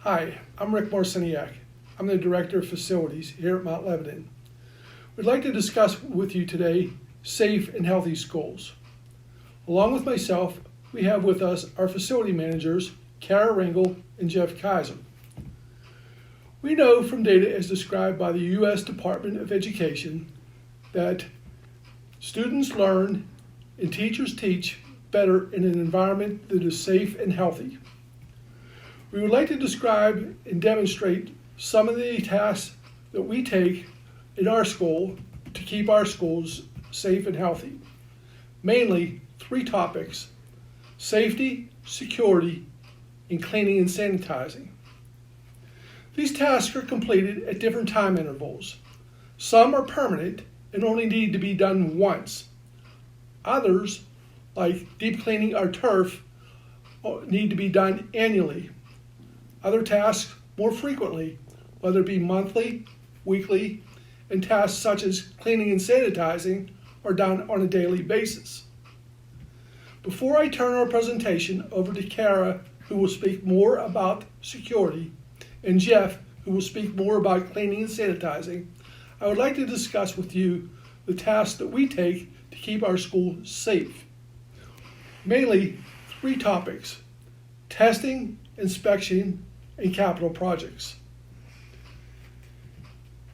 Hi, I'm Rick Marciniak. I'm the Director of Facilities here at Mount Lebanon. We'd like to discuss with you today safe and healthy schools. Along with myself, we have with us our facility managers, Cara Ringel and Jeff Kaiser. We know from data as described by the U.S. Department of Education that students learn and teachers teach better in an environment that is safe and healthy. We would like to describe and demonstrate some of the tasks that we take in our school to keep our schools safe and healthy. Mainly 3 topics: safety, security, and cleaning and sanitizing. These tasks are completed at different time intervals. Some are permanent and only need to be done once. Others, like deep cleaning our turf, need to be done annually. Other tasks more frequently, whether it be monthly, weekly, and tasks such as cleaning and sanitizing are done on a daily basis. Before I turn our presentation over to Cara, who will speak more about security, and Jeff, who will speak more about cleaning and sanitizing, I would like to discuss with you the tasks that we take to keep our school safe. Mainly 3 topics: testing, inspection, and capital projects.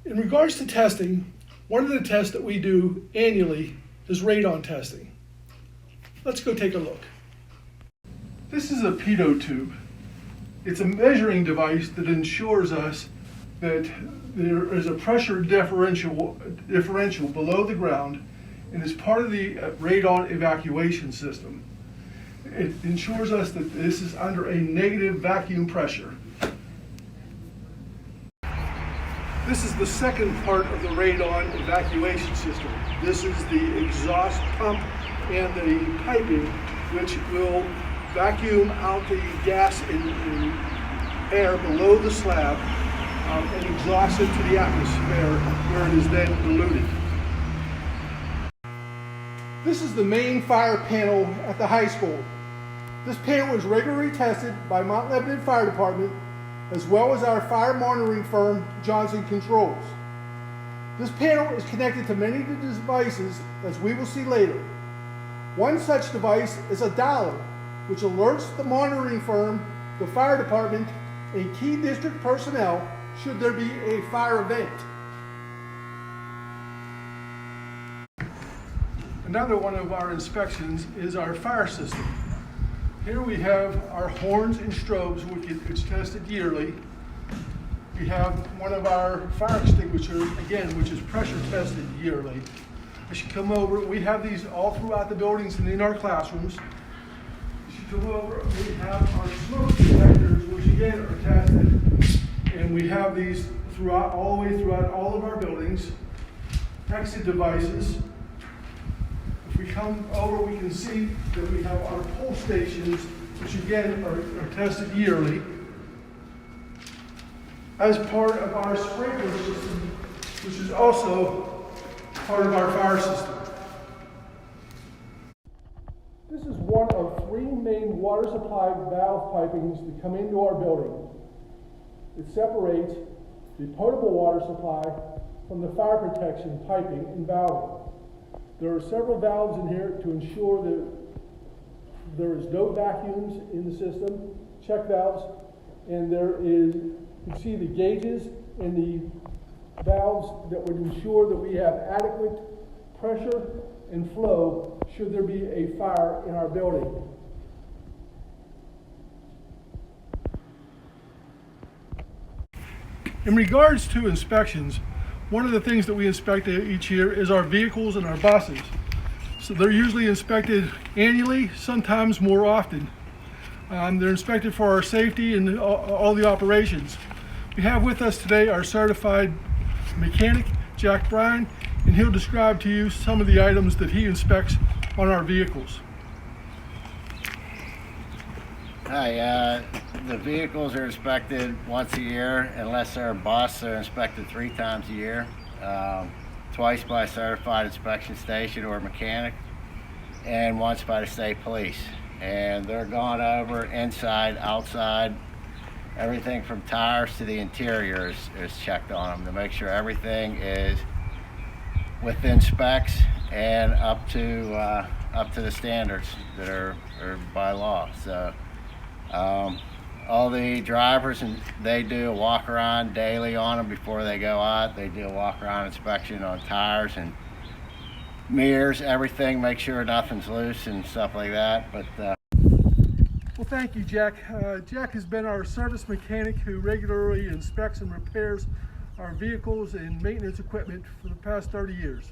In regards to testing, one of the tests that we do annually is radon testing. Let's go take a look. This is a pitot tube. It's a measuring device that ensures us that there is a pressure differential below the ground and is part of the radon evacuation system. It ensures us that this is under a negative vacuum pressure. This is the second part of the radon evacuation system. This is the exhaust pump and the piping, which will vacuum out the gas and air below the slab and exhaust it to the atmosphere where it is then diluted. This is the main fire panel at the high school. This panel is regularly tested by Mount Lebanon Fire Department as well as our fire monitoring firm, Johnson Controls. This panel is connected to many devices, as we will see later. One such device is a dialer, which alerts the monitoring firm, the fire department, and key district personnel should there be a fire event. Another one of our inspections is our fire system. Here we have our horns and strobes, which is tested yearly. We have one of our fire extinguishers, again, which is pressure tested yearly. As you come over, we have these all throughout the buildings and in our classrooms. As you come over, we have our smoke detectors, which again are tested. And we have these throughout, all the way throughout all of our buildings. Exit devices. If we come over, we can see that we have our pull stations, which again are tested yearly. As part of our sprinkler system, which is also part of our fire system. This is one of 3 main water supply valve pipings that come into our building. It separates the potable water supply from the fire protection piping and valving. There are several valves in here to ensure that there is no vacuums in the system, check valves, and there is, you can see the gauges and the valves that would ensure that we have adequate pressure and flow should there be a fire in our building. In regards to inspections, one of the things that we inspect each year is our vehicles and our buses. So they're usually inspected annually, sometimes more often. They're inspected for our safety and all the operations. We have with us today our certified mechanic, Jack Bryan, and he'll describe to you some of the items that he inspects on our vehicles. Hi, the vehicles are inspected once a year. Unless they're a bus, they're inspected 3 times a year. Twice by a certified inspection station or mechanic, and once by the state police. And they're gone over inside, outside, everything from tires to the interior is checked on them to make sure everything is within specs and up to the standards that are by law. So all the drivers, and they do a walk around daily on them before they go out. They do a walk around inspection on tires and mirrors, everything, make sure nothing's loose and stuff like that. But Well, thank you, Jack. Jack has been our service mechanic who regularly inspects and repairs our vehicles and maintenance equipment for the past 30 years.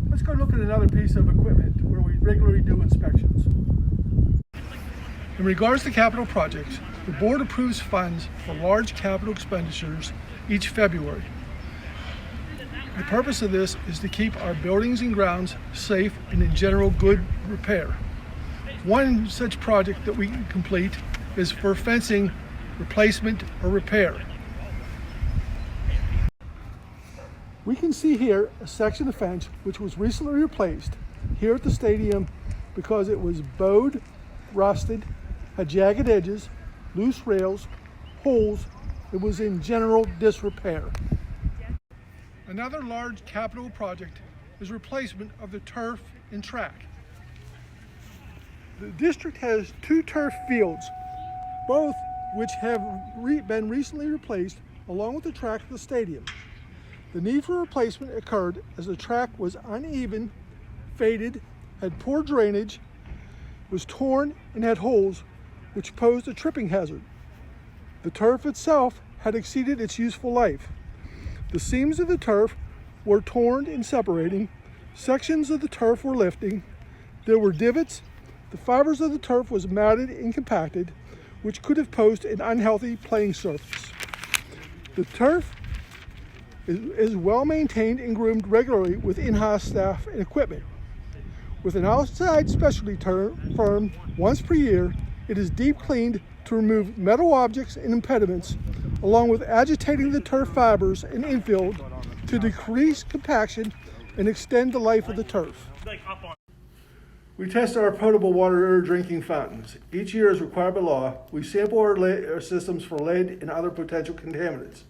Let's go look at another piece of equipment where we regularly do inspections. In regards to capital projects, the board approves funds for large capital expenditures each February. The purpose of this is to keep our buildings and grounds safe and in general good repair. One such project that we can complete is for fencing replacement or repair. We can see here a section of fence which was recently replaced here at the stadium because it was bowed, rusted, had jagged edges, loose rails, holes. It was in general disrepair. Another large capital project is replacement of the turf and track. The district has 2 turf fields, both which have been recently replaced along with the track of the stadium. The need for replacement occurred as the track was uneven, faded, had poor drainage, was torn, and had holes which posed a tripping hazard. The turf itself had exceeded its useful life. The seams of the turf were torn and separating, sections of the turf were lifting, there were divots, the fibers of the turf was matted and compacted, which could have posed an unhealthy playing surface. The turf is well maintained and groomed regularly with in-house staff and equipment. With an outside specialty firm once per year, it is deep cleaned to remove metal objects and impediments, along with agitating the turf fibers and infield to decrease compaction and extend the life of the turf. We test our potable water drinking fountains. Each year, as required by law, we sample our systems for lead and other potential contaminants.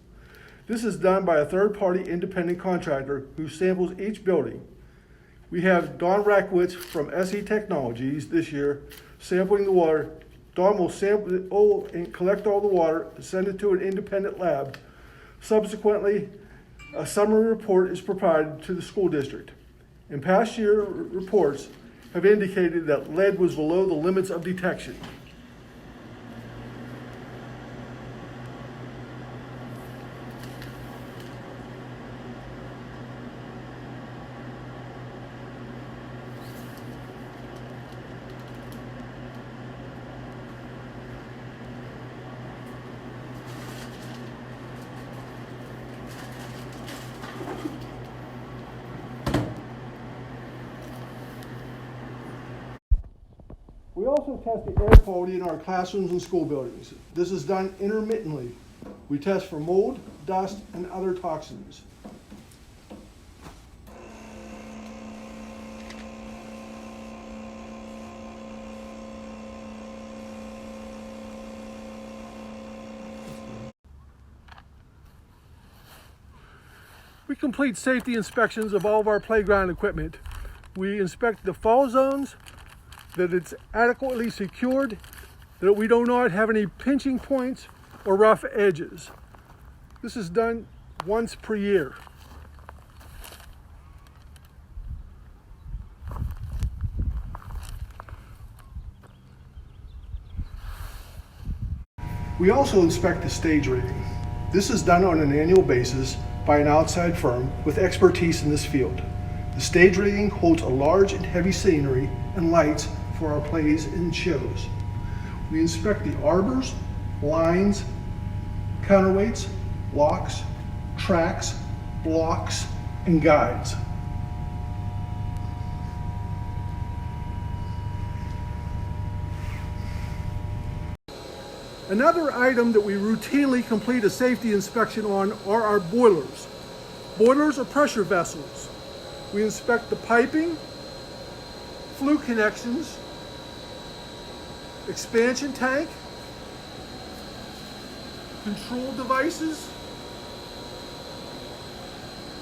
This is done by a third-party independent contractor who samples each building. We have Don Rackwitz from SE Technologies this year sampling the water. Don will sample it all and collect all the water, send it to an independent lab. Subsequently, a summary report is provided to the school district. In past year reports have indicated that lead was below the limits of detection. We also test the air quality in our classrooms and school buildings. This is done intermittently. We test for mold, dust, and other toxins. We complete safety inspections of all of our playground equipment. We inspect the fall zones, that it's adequately secured, that we do not have any pinching points or rough edges. This is done once per year. We also inspect the stage rigging. This is done on an annual basis by an outside firm with expertise in this field. The stage rigging holds a large and heavy scenery and lights for our plays and shows. We inspect the arbors, lines, counterweights, locks, tracks, blocks, and guides. Another item that we routinely complete a safety inspection on are our boilers. Boilers are pressure vessels. We inspect the piping, flue connections, expansion tank, control devices,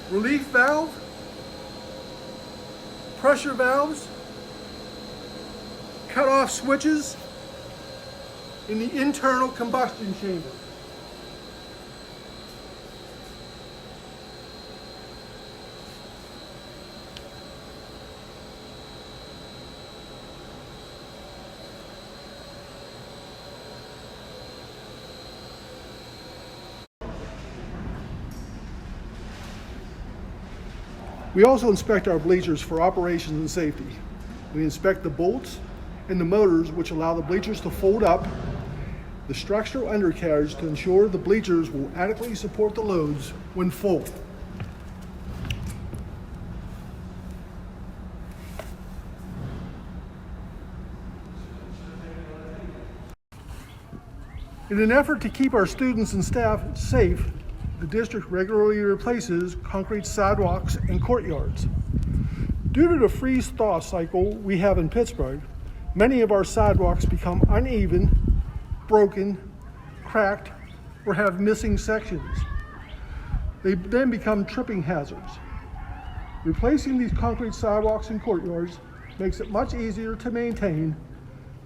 relief valve, pressure valves, cut-off switches in the internal combustion chamber. We also inspect our bleachers for operations and safety. We inspect the bolts and the motors which allow the bleachers to fold up, the structural undercarriage to ensure the bleachers will adequately support the loads when full. In an effort to keep our students and staff safe, the district regularly replaces concrete sidewalks and courtyards. Due to the freeze-thaw cycle we have in Pittsburgh, many of our sidewalks become uneven, broken, cracked, or have missing sections. They then become tripping hazards. Replacing these concrete sidewalks and courtyards makes it much easier to maintain,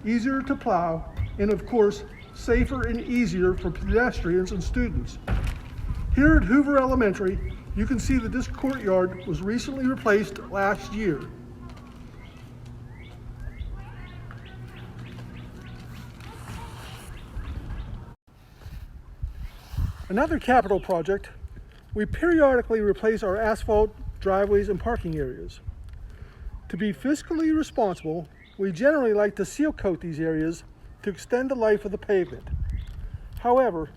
easier to plow, and of course, safer and easier for pedestrians and students. Here at Hoover Elementary, you can see that this courtyard was recently replaced last year. Another capital project, we periodically replace our asphalt driveways and parking areas. To be fiscally responsible, we generally like to seal coat these areas to extend the life of the pavement. However,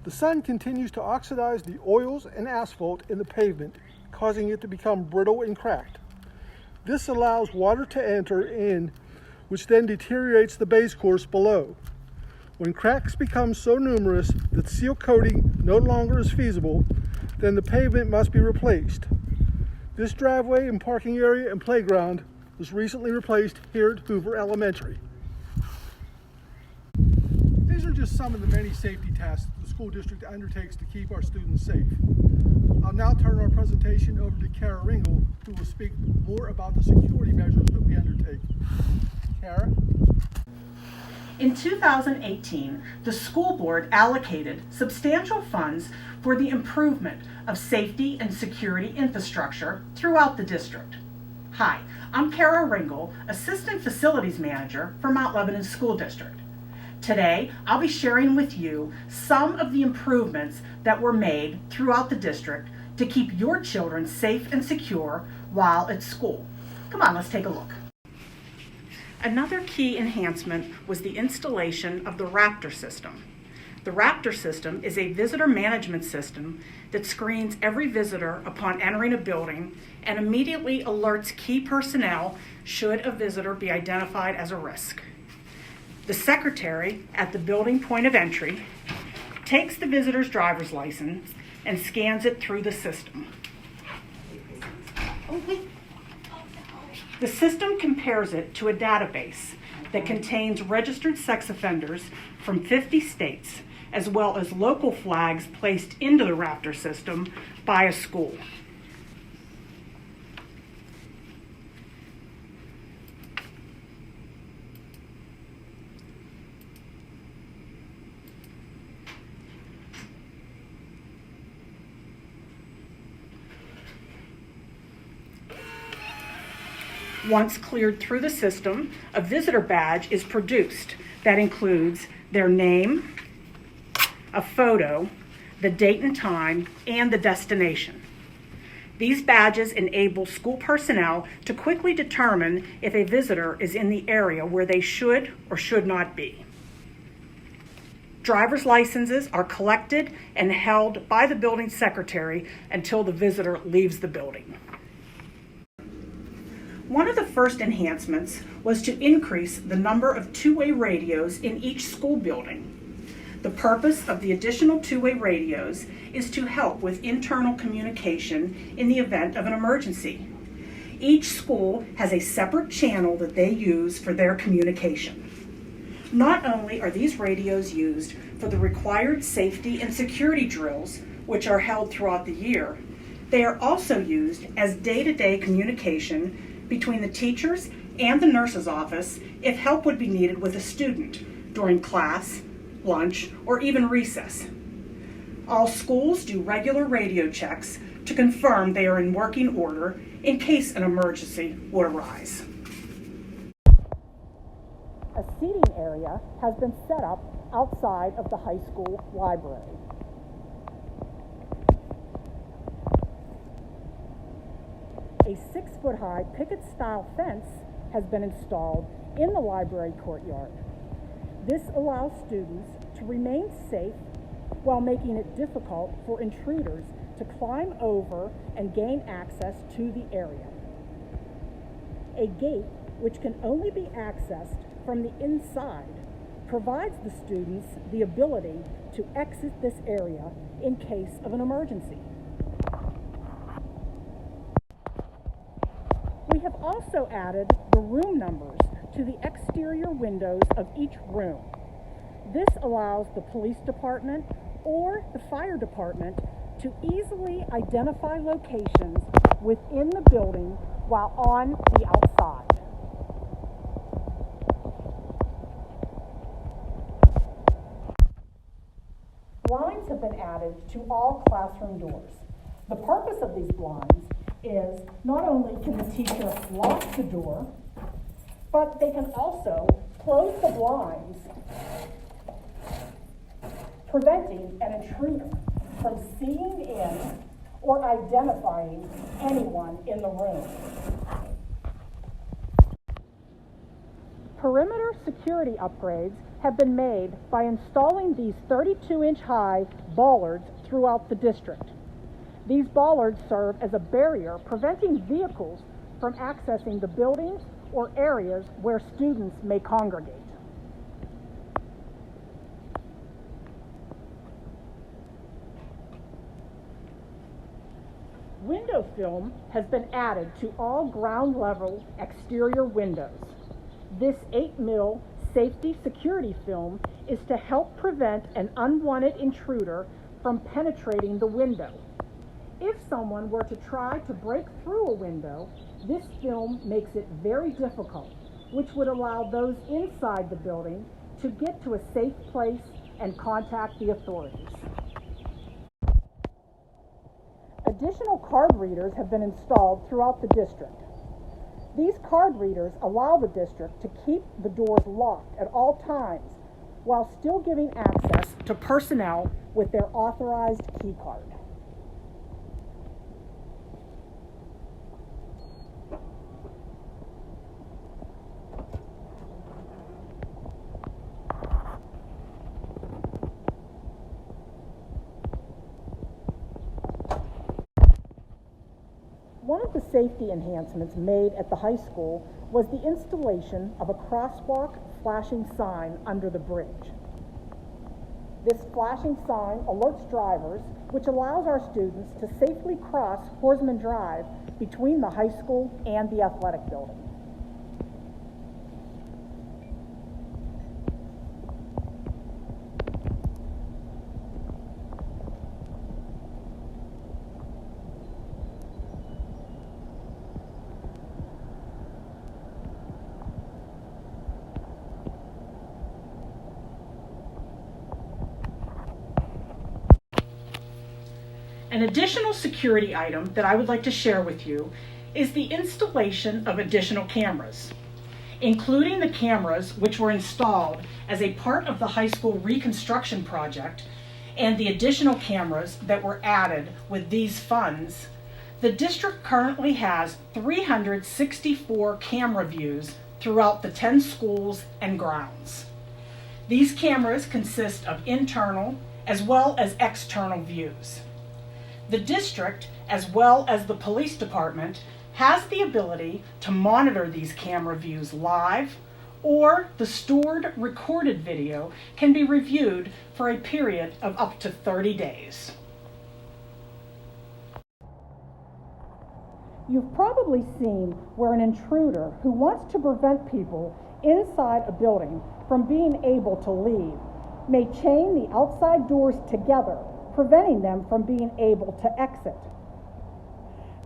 the sun continues to oxidize the oils and asphalt in the pavement, causing it to become brittle and cracked. This allows water to enter in, which then deteriorates the base course below. When cracks become so numerous that seal coating no longer is feasible, then the pavement must be replaced. This driveway and parking area and playground was recently replaced here at Hoover Elementary. These are just some of the many safety tasks the school district undertakes to keep our students safe. I'll now turn our presentation over to Cara Ringel, who will speak more about the security measures that we undertake. Cara? In 2018, the school board allocated substantial funds for the improvement of safety and security infrastructure throughout the district. Hi, I'm Cara Ringel, Assistant Facilities Manager for Mount Lebanon School District. Today, I'll be sharing with you some of the improvements that were made throughout the district to keep your children safe and secure while at school. Come on, let's take a look. Another key enhancement was the installation of the Raptor system. The Raptor system is a visitor management system that screens every visitor upon entering a building and immediately alerts key personnel should a visitor be identified as a risk. The secretary at the building point of entry takes the visitor's driver's license and scans it through the system. The system compares it to a database that contains registered sex offenders from 50 states, as well as local flags placed into the Raptor system by a school. Once cleared through the system, a visitor badge is produced that includes their name, a photo, the date and time, and the destination. These badges enable school personnel to quickly determine if a visitor is in the area where they should or should not be. Driver's licenses are collected and held by the building secretary until the visitor leaves the building. One of the first enhancements was to increase the number of two-way radios in each school building. The purpose of the additional two-way radios is to help with internal communication in the event of an emergency. Each school has a separate channel that they use for their communication. Not only are these radios used for the required safety and security drills, which are held throughout the year, they are also used as day-to-day communication between the teachers and the nurse's office if help would be needed with a student during class, lunch, or even recess. All schools do regular radio checks to confirm they are in working order in case an emergency would arise. A seating area has been set up outside of the high school library. A 6-foot-high picket-style fence has been installed in the library courtyard. This allows students to remain safe while making it difficult for intruders to climb over and gain access to the area. A gate, which can only be accessed from the inside, provides the students the ability to exit this area in case of an emergency. We have also added the room numbers to the exterior windows of each room. This allows the police department or the fire department to easily identify locations within the building while on the outside. Blinds have been added to all classroom doors. The purpose of these blinds is not only can the teacher lock the door, but they can also close the blinds, preventing an intruder from seeing in or identifying anyone in the room. Perimeter security upgrades have been made by installing these 32-inch high bollards throughout the district. These bollards serve as a barrier preventing vehicles from accessing the buildings or areas where students may congregate. Window film has been added to all ground level exterior windows. This 8mm safety security film is to help prevent an unwanted intruder from penetrating the window. If someone were to try to break through a window, this film makes it very difficult, which would allow those inside the building to get to a safe place and contact the authorities. Additional card readers have been installed throughout the district. These card readers allow the district to keep the doors locked at all times while still giving access to personnel with their authorized key card. One of the safety enhancements made at the high school was the installation of a crosswalk flashing sign under the bridge. This flashing sign alerts drivers, which allows our students to safely cross Horseman Drive between the high school and the athletic building. An additional security item that I would like to share with you is the installation of additional cameras, including the cameras which were installed as a part of the high school reconstruction project and the additional cameras that were added with these funds. The district currently has 364 camera views throughout the 10 schools and grounds. These cameras consist of internal as well as external views. The district, as well as the police department, has the ability to monitor these camera views live, or the stored recorded video can be reviewed for a period of up to 30 days. You've probably seen where an intruder who wants to prevent people inside a building from being able to leave may chain the outside doors together, preventing them from being able to exit.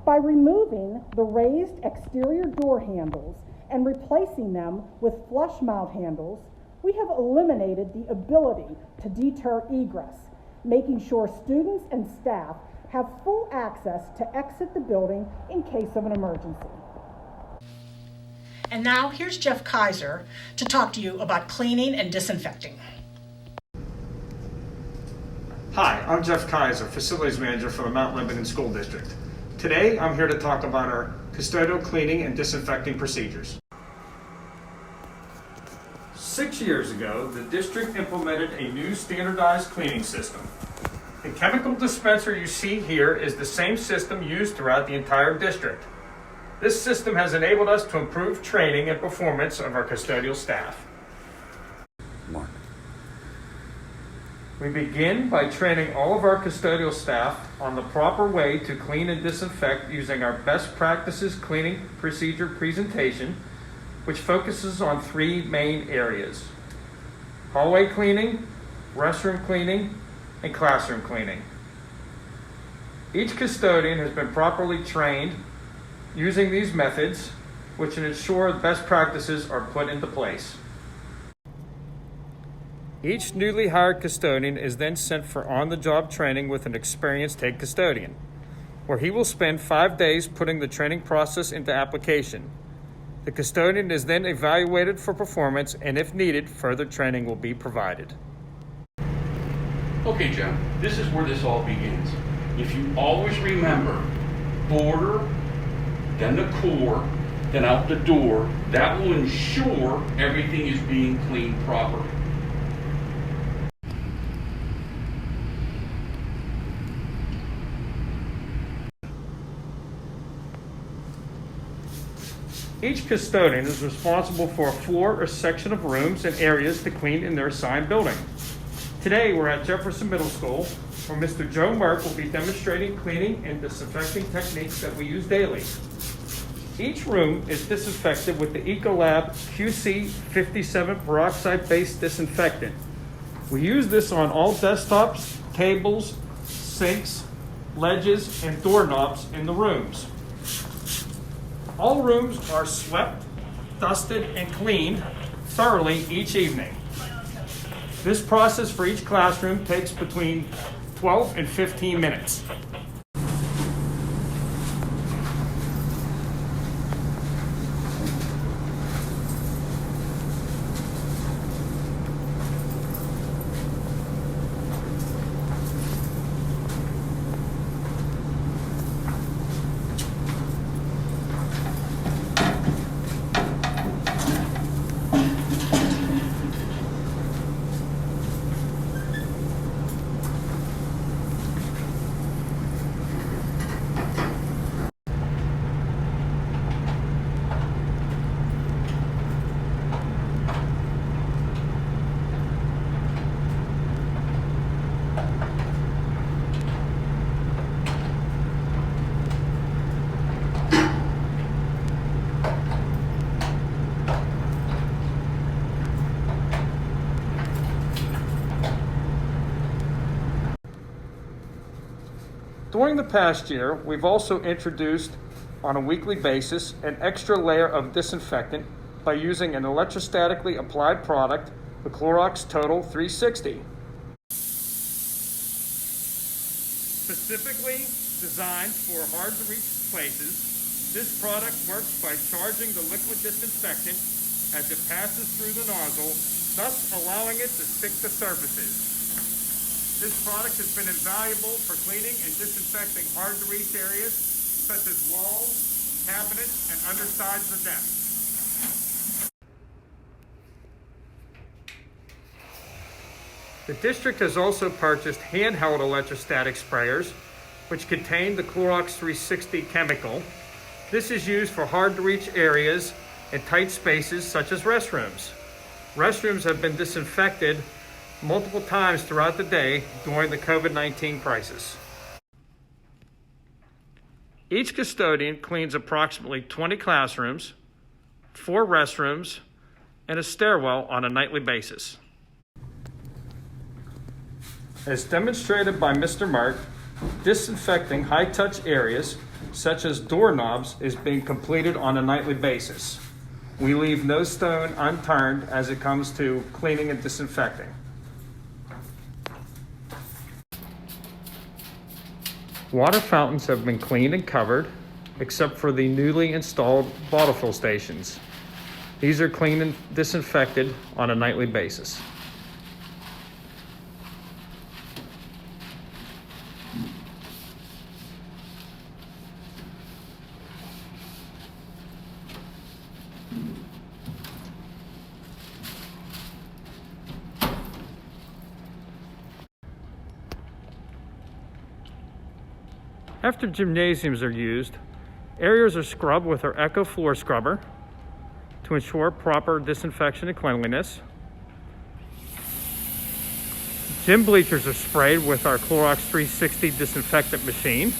By removing the raised exterior door handles and replacing them with flush mount handles, we have eliminated the ability to deter egress, making sure students and staff have full access to exit the building in case of an emergency. And now here's Jeff Kaiser to talk to you about cleaning and disinfecting. Hi, I'm Jeff Kaiser, Facilities Manager for the Mount Lebanon School District. Today, I'm here to talk about our custodial cleaning and disinfecting procedures. 6 years ago, the district implemented a new standardized cleaning system. The chemical dispenser you see here is the same system used throughout the entire district. This system has enabled us to improve training and performance of our custodial staff. Mark. We begin by training all of our custodial staff on the proper way to clean and disinfect using our best practices cleaning procedure presentation, which focuses on 3 main areas: hallway cleaning, restroom cleaning, and classroom cleaning. Each custodian has been properly trained using these methods, which ensure best practices are put into place. Each newly hired custodian is then sent for on-the-job training with an experienced head custodian, where he will spend 5 days putting the training process into application. The custodian is then evaluated for performance, and if needed, further training will be provided. Okay, Jeff, this is where this all begins. If you always remember, border, then the core, then out the door, that will ensure everything is being cleaned properly. Each custodian is responsible for a floor or section of rooms and areas to clean in their assigned building. Today, we're at Jefferson Middle School, where Mr. Joe Merck will be demonstrating cleaning and disinfecting techniques that we use daily. Each room is disinfected with the Ecolab QC57 peroxide-based disinfectant. We use this on all desktops, tables, sinks, ledges, and doorknobs in the rooms. All rooms are swept, dusted, and cleaned thoroughly each evening. This process for each classroom takes between 12 and 15 minutes. During the past year, we've also introduced on a weekly basis an extra layer of disinfectant by using an electrostatically applied product, the Clorox Total 360. Specifically designed for hard-to-reach places, this product works by charging the liquid disinfectant as it passes through the nozzle, thus allowing it to stick to surfaces. This product has been invaluable for cleaning and disinfecting hard-to-reach areas such as walls, cabinets, and undersides of desks. The district has also purchased handheld electrostatic sprayers, which contain the Clorox 360 chemical. This is used for hard-to-reach areas and tight spaces such as restrooms. Restrooms have been disinfected multiple times throughout the day during the COVID-19 crisis. Each custodian cleans approximately 20 classrooms, 4 restrooms, and a stairwell on a nightly basis. As demonstrated by Mr. Mark, disinfecting high-touch areas such as doorknobs is being completed on a nightly basis. We leave no stone unturned as it comes to cleaning and disinfecting. Water fountains have been cleaned and covered, except for the newly installed bottle fill stations. These are cleaned and disinfected on a nightly basis. After gymnasiums are used, areas are scrubbed with our Echo Floor Scrubber to ensure proper disinfection and cleanliness. Gym bleachers are sprayed with our Clorox 360 disinfectant machine,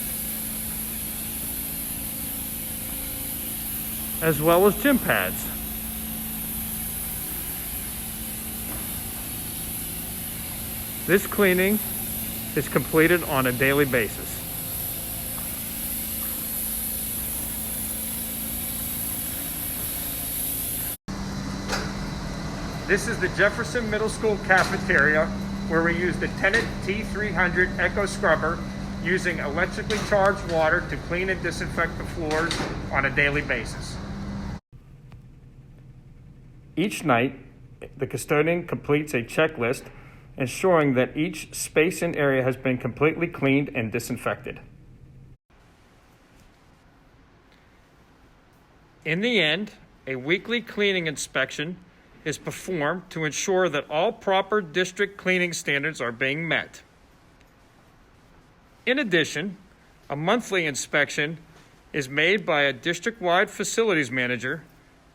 as well as gym pads. This cleaning is completed on a daily basis. This is the Jefferson Middle School cafeteria, where we use the Tennant T300 Echo Scrubber using electrically charged water to clean and disinfect the floors on a daily basis. Each night, the custodian completes a checklist ensuring that each space and area has been completely cleaned and disinfected. In the end, a weekly cleaning inspection is performed to ensure that all proper district cleaning standards are being met. In addition, a monthly inspection is made by a district-wide facilities manager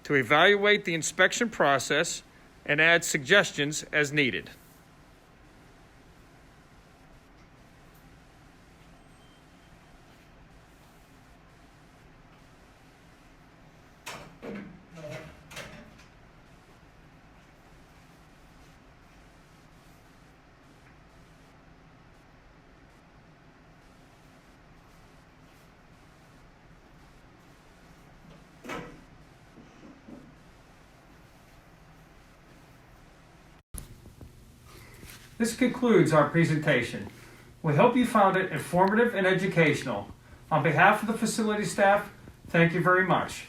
to evaluate the inspection process and add suggestions as needed. This concludes our presentation. We hope you found it informative and educational. On behalf of the facility staff, thank you very much.